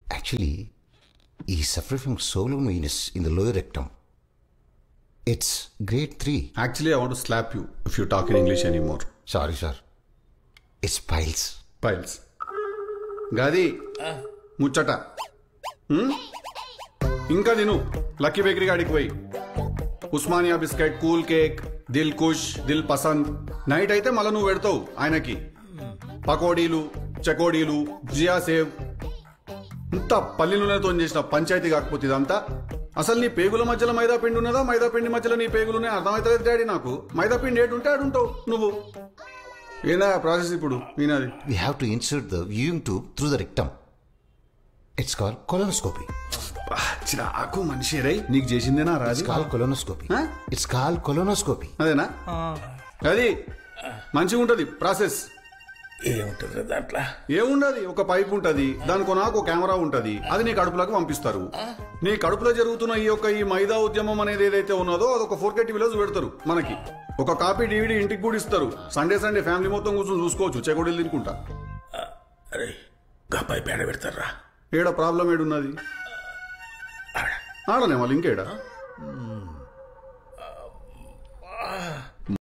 Actually, he's suffering from swollen venous in the lower rectum. It's grade 3. Actually, I want to slap you if you talk in English anymore. Sorry, sir. It's piles. Piles. Gadi, ముచ్చట ఇంకా తిను lucky bakery కాడికి పోయి Osmania biscuit cool cake Dil Khush Dil Pasand night అయితే మళ్ళీ నువ్వు పెడతావు ఆయనకి పకోడీలు చకోడీలు భుజియా సేవ్ ఇంత పల్లి నూనెతో చేసిన పంచాయతీ కాకపోతే ఇదంతా అసలు నీ పేగుల మధ్యలో మైదా పిండి ఉన్నదా మైదా పిండి మధ్యలో నీ పేగులునే అర్థమవుతుంది డాడీ నాకు మైదా పిండి ఏటుంటే ఆడుంటావు నువ్వు ఏందా ప్రాసెస్ ఇప్పుడు వినాది We have to insert the viewing tube through the rectum. It's called colonoscopy. చిరాకు మనిషి రై నీకు చేసిందేనా రాజు It's called colonoscopy. It's called colonoscopy. అదేనా అది మంచిగా ఉంటది ప్రాసెస్ ఏముంటుంది దాంట్లో ఏముండదు ఒక పైప్ ఉంటది దానికి నాకు కెమెరా ఉంటది అది నీ కడుపులోకి పంపిస్తారు నీ కడుపులో జరుగుతున్న ఈ మైదా ఉద్యమం అనేది ఏదైతే ఉన్నదో అది ఒక 4K టీవీలో పెడతారు మనకి ఒక కాపీ DVD ఇంటికి కూడా ఇస్తారు సండే ఫ్యామిలీ మొత్తం కూర్చొని చూసుకోవచ్చు చెకోడీలు తినుకుంటా అరే గబ్బాయి పేడ పెడతారా ఏడ ప్రాబ్లం ఏడున్నది ఆడనే వాళ్ళు ఇంకేడా